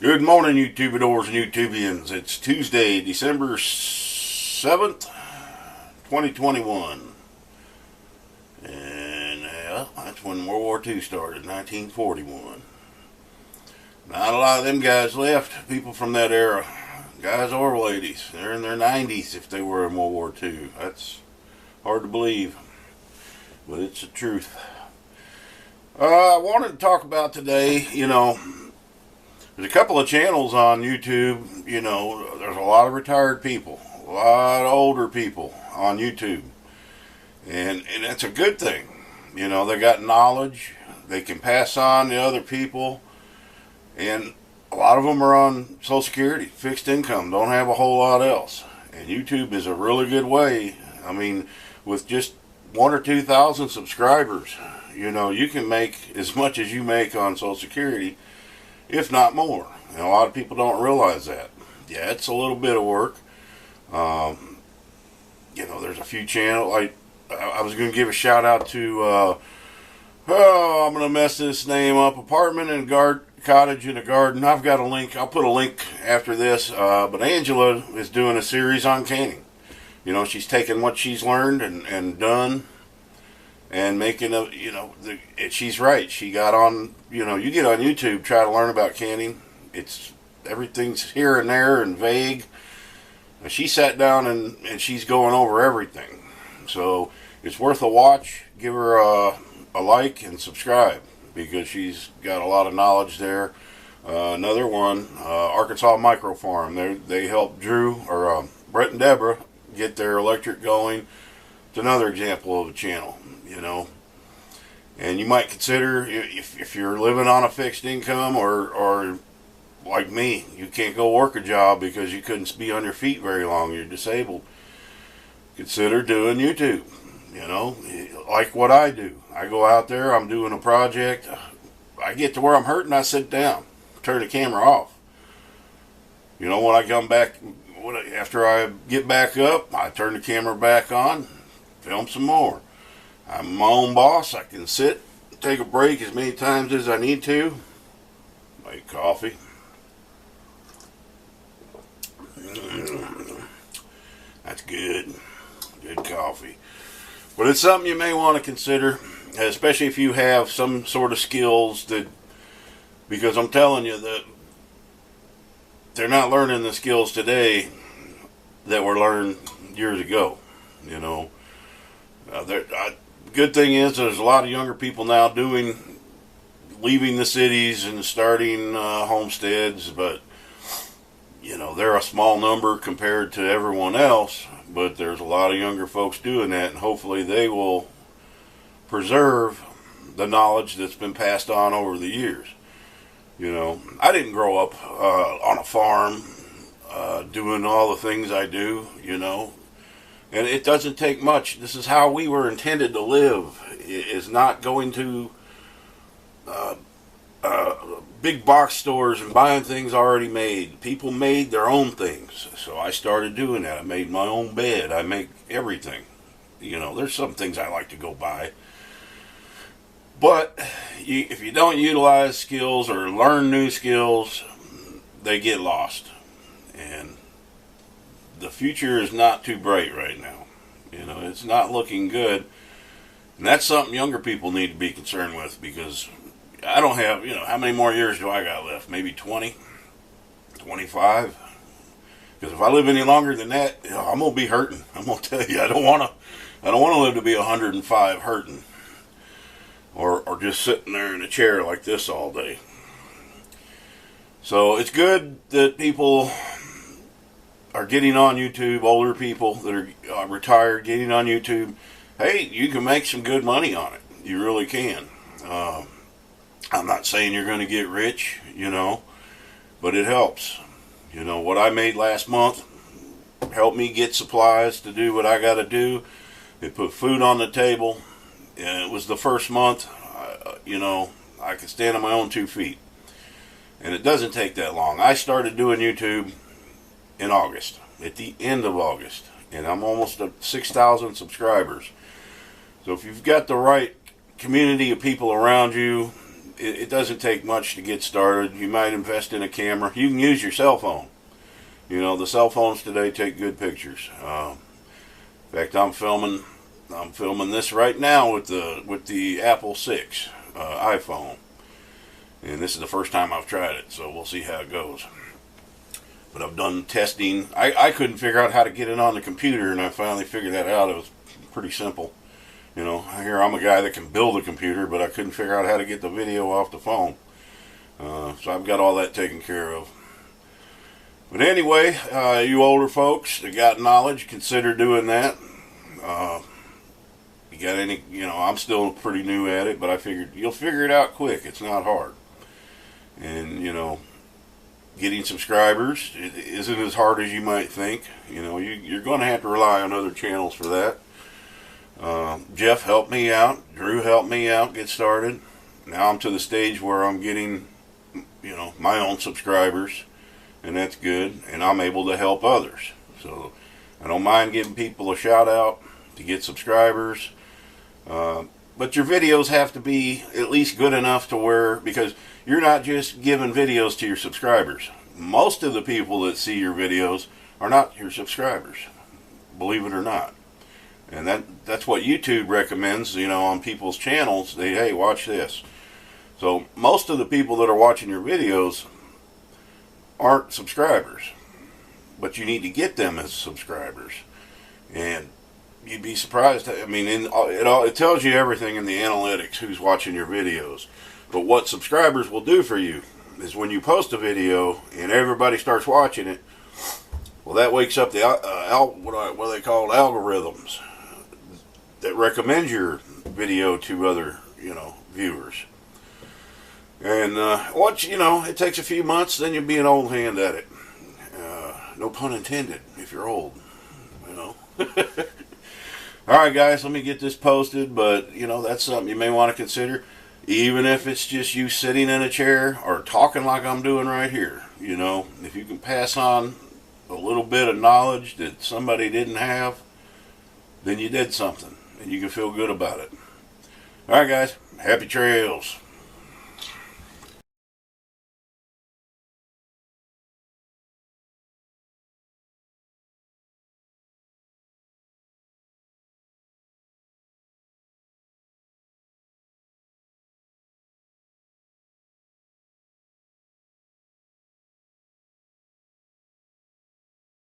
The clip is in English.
Good morning, YouTubadors and YouTubians. It's Tuesday, December 7th, 2021. And that's when World War II started, 1941. Not a lot of them guys left, people from that era. Guys or ladies. They're in their 90s if they were in World War II. That's hard to believe, but it's the truth. I wanted to talk about today, there's a couple of channels on YouTube, there's a lot of retired people, a lot of older people on YouTube. And that's a good thing. They got knowledge, they can pass on to other people, and a lot of them are on Social Security, fixed income, don't have a whole lot else. And YouTube is a really good way. With just 1,000 or 2,000 subscribers, you can make as much as you make on Social Security, if not more. And a lot of people don't realize that. Yeah, it's a little bit of work. There's a few channels. I was going to give a shout out to, I'm going to mess this name up, Apartment and Cottage in a Garden. I've got a link. I'll put a link after this. But Angela is doing a series on canning. She's taking what she's learned and done and making she's right. She got on, you get on YouTube, try to learn about canning. Everything's here and there and vague. She sat down and she's going over everything. So it's worth a watch. Give her a like and subscribe because she's got a lot of knowledge there. Another one, Arkansas Micro Farm. They helped Brett and Deborah get their electric going. It's another example of a channel, and you might consider, if you're living on a fixed income or like me, you can't go work a job because you couldn't be on your feet very long, you're disabled, consider doing YouTube. Like what I do. I go out there, I'm doing a project, I get to where I'm hurting, I sit down, turn the camera off. When I come back, after I get back up, I turn the camera back on, film some more. I'm my own boss. I can sit, take a break as many times as I need to. Make coffee. That's good. Good coffee. But it's something you may want to consider, especially if you have some sort of skills because I'm telling you that they're not learning the skills today that were learned years ago. Good thing is there's a lot of younger people now leaving the cities and starting homesteads, but they're a small number compared to everyone else, but there's a lot of younger folks doing that, and hopefully they will preserve the knowledge that's been passed on over the years. I didn't grow up on a farm doing all the things I do, and it doesn't take much. This is how we were intended to live, is not going to big box stores and buying things already made. People made their own things, so I started doing that. I made my own bed. I make everything. There's some things I like to go buy, but if you don't utilize skills or learn new skills, they get lost. And the future is not too bright right now. It's not looking good. And that's something younger people need to be concerned with, because I don't have, how many more years do I got left? Maybe 20, 25? Because if I live any longer than that, I'm going to be hurting. I'm going to tell you, I don't want to live to be 105 hurting. Or just sitting there in a chair like this all day. So it's good that people are getting on YouTube, older people that are retired, getting on YouTube. Hey, you can make some good money on it. You really can. I'm not saying you're going to get rich, but it helps. What I made last month helped me get supplies to do what I got to do. It put food on the table. And it was the first month, I could stand on my own 2 feet. And it doesn't take that long. I started doing YouTube in August, at the end of August, and I'm almost at 6,000 subscribers. So if you've got the right community of people around you, it doesn't take much to get started. You might invest in a camera. You can use your cell phone. You know, the cell phones today take good pictures. In fact, I'm filming this right now with the Apple 6 iPhone, and this is the first time I've tried it, so we'll see how it goes. But I've done testing. I couldn't figure out how to get it on the computer, and I finally figured that out. It was pretty simple. You know, here I'm a guy that can build a computer, but I couldn't figure out how to get the video off the phone. So I've got all that taken care of. But anyway, you older folks that got knowledge, consider doing that. You got any, you know, I'm still pretty new at it, but I figured you'll figure it out quick. It's not hard. And, you know, getting subscribers isn't as hard as you might think. You know, you're going to have to rely on other channels for that. Jeff helped me out. Drew helped me out get started. Now I'm to the stage where I'm getting, you know, my own subscribers, and that's good. And I'm able to help others. So I don't mind giving people a shout out to get subscribers. But your videos have to be at least good enough to where, because you're not just giving videos to your subscribers. Most of the people that see your videos are not your subscribers, believe it or not. And that's what YouTube recommends, you know, on people's channels. Hey, watch this. So most of the people that are watching your videos aren't subscribers, but you need to get them as subscribers. And you'd be surprised. I mean, it tells you everything in the analytics, who's watching your videos. But what subscribers will do for you is when you post a video and everybody starts watching it, well, that wakes up the what are they called, algorithms that recommend your video to other, you know, viewers. And once, you know, it takes a few months, then you'll be an old hand at it. No pun intended if you're old, you know. Alright guys, let me get this posted, but you know, that's something you may want to consider, even if it's just you sitting in a chair or talking like I'm doing right here. You know, if you can pass on a little bit of knowledge that somebody didn't have, then you did something, and you can feel good about it. Alright guys, happy trails.